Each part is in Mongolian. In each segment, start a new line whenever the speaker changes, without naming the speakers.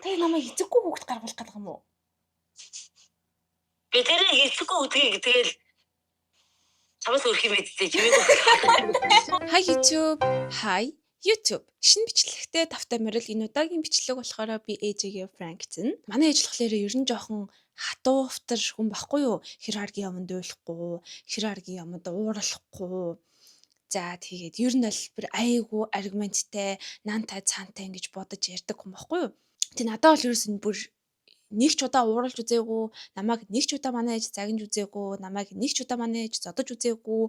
Тэ намайг эцэггүй хүүхэд гаргуулах гэдэг юм уу?
Би тэрийг эцэггүй үдгийг тэгэл чамаас өрх юм мэдтэй чимээгүй.
Hi YouTube. Hi YouTube. Шинэ бичлэгтэй тавтай морил энэ удаагийн бичлэг болохоор би ээжигээ Франктэн. Манай ээж болохоор ер нь жоохон хатуу автар хүн баггүй юу? Хэр харгийн юмд ойлгохгүй, хэр харгийн юмд ууралахгүй. За тэгээд ер нь бол бүр айгүй аргументтай, наантай цаантай ингэж бодож ярьдаг хүн баггүй юу? Тэг надад бол ерөөс нь бүр нэг ч удаа ууралж үзээгүй, намайг нэг ч удаа манай ээж загнаж үзээгүй, намайг нэг ч удаа манай ээж зодож үзээгүй.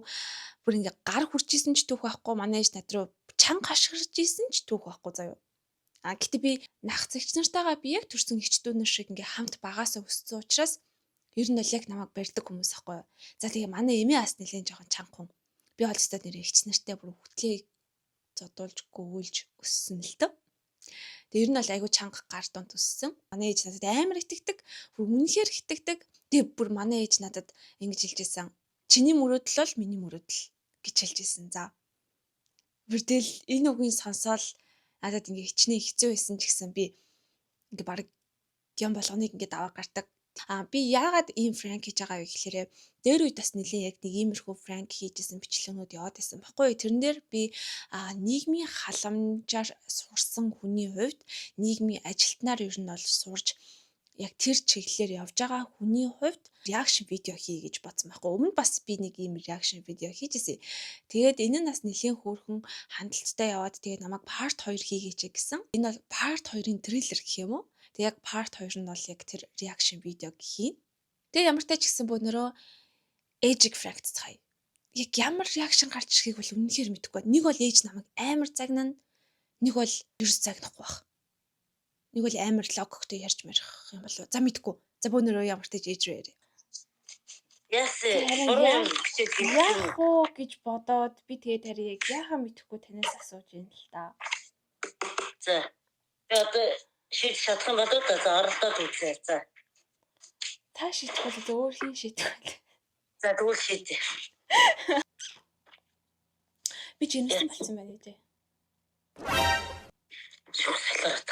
Бүр ингээ гар хүрчээсэн ч түүх байхгүй, манай ээж над руу чанга хашгирч ийсэн ч түүх байхгүй заяа. Гэтэ би нах цагч нартайгаа би яг төрсэн эгчдүүнэр шиг ингээ хамт багаасаа өссөн учраас ер нь бол яг намайг барьдаг хүмүүс ахгүй юу. За тэгээ манай эмээ бас нэлээд жоохон чанга хүн. Би бол өстой нэр эгч нартай бүр хөтлөө зодуулж гөөлж өссөн л дөө. Тэгээ ер нь бол айгүй чанга гар дунд өссөн. Манай ээж надад амар итгэдэг, бүр үнэхээр итгэдэг. Тэгээ бүр манай ээж надад ингэж хэлжсэн. Чиний мөрөөдөл бол миний мөрөөдөл гэж хэлжсэн. За. Бүрдэл энэ үгийг сонсоод надад ингээ хичнээн хэцүү байсан ч гэсэн би ингээ баг юм болгоныг ингээ даваа гардаг. Би яагаад ийм франк хийж байгаа вэ гэхээр дээр үед бас нэлээ яг нэг иймэрхүү франк хийжсэн бичлэгнүүд яваад байсан баггүй. Тэрэн дээр би нийгмийн халамжаар сурсан хүний хувьд нийгмийн ажилтнаар ер нь бол сурж яг тэр чиглэлээр явж байгаа хүний хувьд реакшн видео хий гэж бодсон байхгүй. Өмнө бас би нэг ийм реакшн видео хийжсэн. Тэгээд энэ нь бас нэлээд хөөрхөн хандлттай яваад тэгээд намайг part 2 хийгээч гэсэн. Энэ бол part 2-ын трейлер гэх юм уу? Тэг яг part 2 нь бол яг тэр reaction видеог хийн. Тэг ямар тач гэсэн бөөнөрөө ээжиг фракт цай. Яг ямар reaction гарч ирхийг бол үнэхээр мэдэхгүй. Нэг бол ээж намайг амар загнана, нэг бол ерөөс загнахгүй байх. Нэг бол амар логиктэй ярьж марих юм болов. За мэдэхгүй. За бөөнөрөө ямар тач ээж рүү ярь. Яах уу гэж бодоод би тэгээд харин яг яахаа мэдэхгүй танаас асууж юм л та.
За. Одоо шийдэх шатах юм болоо да. За оролдоод үзье. За.
Та шийдэх бол өөр хин шийдэх бол.
За тэгвэл шийдээ.
Би жинсэн болсон байна ээжээ.
Салаад.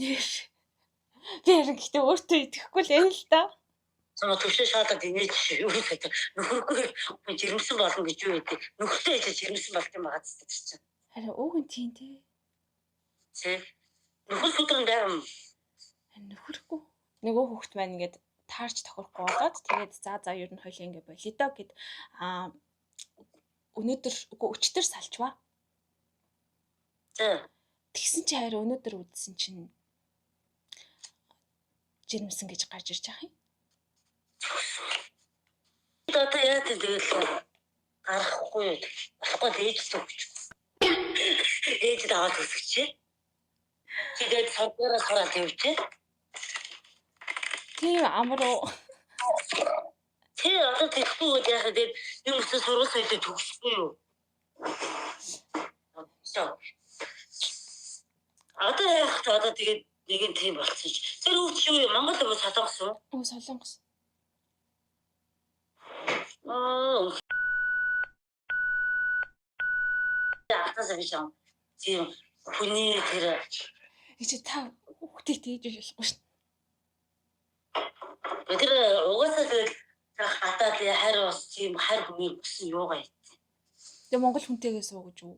Би ярин гэхдээ өөртөө итгэхгүй л энэ л та.
Сама төвшөө шаалаад инээж юу гэдэг нөхөргүй жирэмсэн болно гэж юу гэдэг. Нөхөртэй ээж жирэмсэн болт юм байгаа зү чинь.
Харин уг нь тийм тий.
Нөхөр өдрөн байм.
Нөхөргүй. Нөгөө хүүхд маань ингээд таарч тохирохгүй болоод тэгээд за ер нь хоёлаа ингээд болиё доо гэд өнөөдөр үгүй өчтөр салчваа. Тэгсэн чи харин өнөөдөр үдсэн чинь жирэмсэн гэж гарч ирж байгаа юм.
Одоо яа тэгэл гарахгүй болохгүй ээж зүгч. Ээж даваад үсгчээ. Тэгээд саргаараа хараад явжээ.
Тийм амруу.
Тий одоо тэгэхгүй яахад юм өсө сургууль соёлыг төгсөхгүй юу? Одоо яах вэ? Одоо тэгээд нэг юм тийм болчихсон ч. Тэр өвч юу юм? Монгол юм солонгос уу?
Солонгос.
Ахтасаа биш юм. Тийм хүний тэр
та хүүхдийг тээж болохгүй шин.
Тэр угаасаа тэгэл хатаад хайр ус тийм хайр хүний өссөн юугаа ий.
Тэгээ монгол хүнтэйгээ суу гэж үү?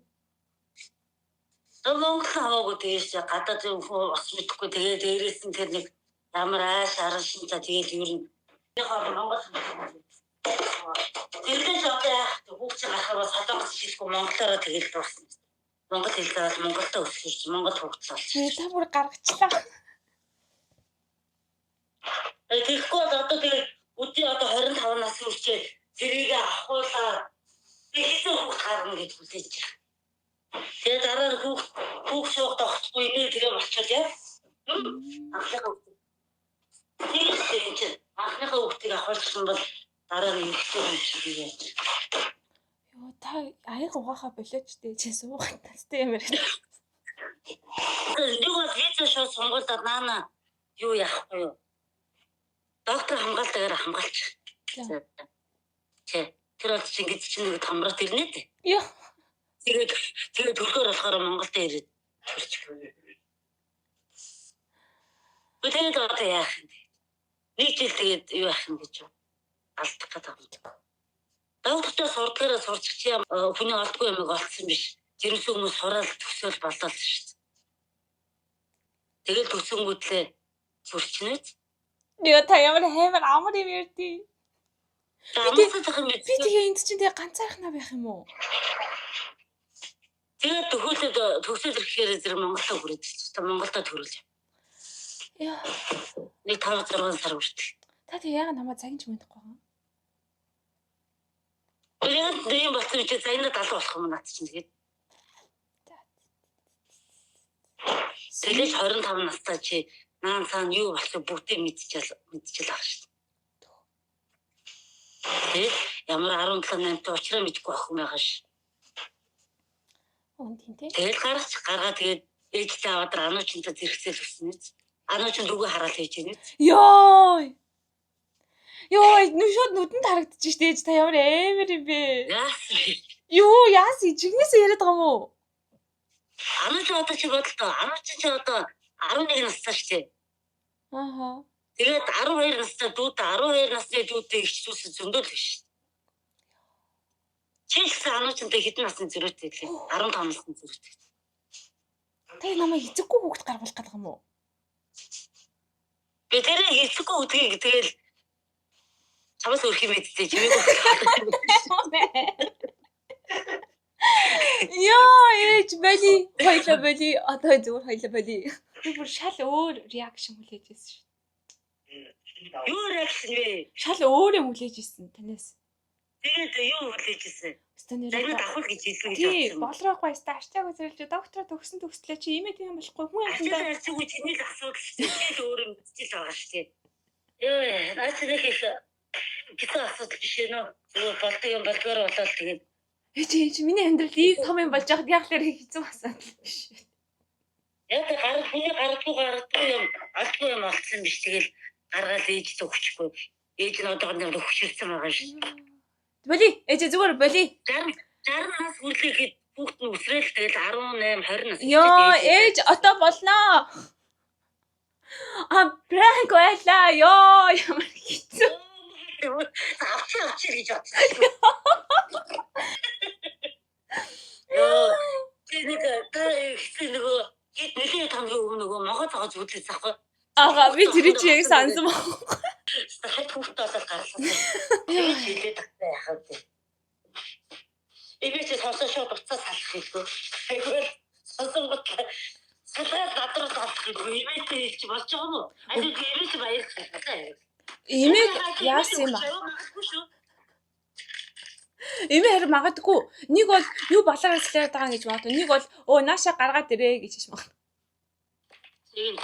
Монгол хаваагүй дээрс гадаад ус мэдхгүй тэгээ дээрээс нь тэр нэг ямар ааш арашинта тэгээд ер нь монгол тэрдээ одоо яах вэ? Хүүхч гарахаас солонгос шилгүй монголоор тэгээд дуусна. Монгол хэлээр бол монголтой өсгөж монгол хүүхд болж.
Та бүр гаргачлаа.
Тэгэхгүй одоо тэгээд үдий одоо 25 нас хүрчээ тэрийг авахуулаа би хэзээ хүүхд гарна гэж хүлээж байна. Тэгээд дараа нь хүүхд шуух тогтохгүй нэ тэрээ болчихвол яа. Анхныхаа хүүхдийг авахулсан бол дараа нь ихтэй шиг яаж.
Йоо та аяг угаахаа болооч дээ чи суугаад тастай юм яриа.
Нэг бол виза шууд сонгуулаад наана юу яахгүй юу? Доктор хамгаалтаагаар хамгаалч. Тэр бол чи ингэж чинь нэг хамраад ирнэ дээ.
Йоо.
Тэгээд төлөхөр болохоор Монголд ирээд төрчих. Тэгээд одоо яах юм бэ? Нэг жил тэгээд юу яах юм гэж алдах гэдэг юм. Давталтаа сурдгаараа сурчих чи хүний олдгүй юмыг олцсон биш. Тэрнээс хүмүүс сураал төсөөл болоо л шүү дээ. Тэгэл төсөнгүүдлээ сурчнээ.
Яа та ямар хэмээр амар юм ярдий.
Амсаа зах юм
Би тэгээ энд чинь тэгээ ганцаархнаа байх юм уу?
Тэгээд төгөөлөд төгсөл ирэхээр зэрэг Монголд хүрээд та Монголд төрүүл.
Яа.
Нэг 5-6 сар хүртэл.
Та тэгээ яагаад намайг цагийнч мэдэхгүй байгаа?
Тэгээд нэм болсон чи зайнаа далуу болох юм наад чинь тэгээд. Тэгээд 25 настай чи наан цаана юу болсон бүгдийг мэдчихэл ах шүү дээ. Тэгээд ямар 17-8-т уучраа мэдгүй ах юм байгаа ш.
Үн тийм.
Тэгэл гаргаад тэгээд ээжтэй аваад ануучтай зэрэгцэл өснөц. Анууч рүүгээ хараад хийж гэнэ.
Йой. Шууд нүдэнд харагдчих штэ ээж та ямар амар юм бэ? Яас чигнээс яриад байгаа юм уу?
Анууч одоо чи бодлоо. Анууч чи одоо 11 настай штэ.
Ааха.
Тэгээд 12 настай дүүд 12 насны дүүдтэй ихчүүс зөндөл биш. Чилсэн ануучтай хэдэн насны зэрэгтэй лээ? 15 насны зэрэгтэй.
Тэ намайг эцэггүй хүүхд гаргуулах гэдэг юм уу?
Би тэрийг эцэггүй үдгийг тэгэл чамаас өрх юм эдтэй чимээгүй.
Ээж бали хоёлаа бали одоо зүгээр хоёлаа бали. Би бүр шал өөр реакшн хүлээж ирсэн шүү.
Юу реакшн вэ?
Шал өөр юм хүлээж ирсэн танаас.
Тэгээд юу хүлээж ирсэн?
Станероо
давхал гэж хэлсэн гэж
бодсон. Болроогүй стачтаг үзүүлж доктороо төгслөө чи имээ тийм болохгүй хүн
амтандаа чи чиний л асуудал шүү дээ. Чи өөрөө мэдчихэж байгаа шүү дээ. Ёо, наач нэг их гитэ асуудал биш ээ нөө. Зүгээр болдог юм болдгоор болоод тэгээд
ээж миний амьдрал ийм том юм болж байхад яахлаар хэцүү асуудал биш.
Яг хүний гарахгүй юм алдгүй юм олцсон биш. Тэгэл гаргаад ээжтэй өгчихгүй. Ээж нь одоогоор нэг хөшөлсөн байгаа шүү.
Боли ээж зүгээр боли
60 нас хүрлээхэд хүүхд нь өсрөөл тэгэл 18 20 нас.
Ээж одоо болноо. Пранк байлаа ямар хэцүү.
Авчи гэж бодсон. Нөгөө хэд нэлээд хамгийн нөгөө Монгол цагаа зүудлээс ахгүй.
Би тэр чиг сансан баг.
Хат хүүхд болоод гарлаа. Тэгээд хэлээд тагтаа яхав тий. Эвэж сонсоо шууд уцаа салах хэлгүй. Айгүй сонсон гот салгаад надруу салах хэлгүй. Эвэж хэлж болж байгаа юм уу? Эвэж баяр хэлээ.
Имэг яасан юм ба? Имэ харин магадгүй. Нэг бол юу болоо хэлээд байгаа гэж бодсон. Нэг бол нааша гаргаад ирээ гэж хэлж магад. Тийм.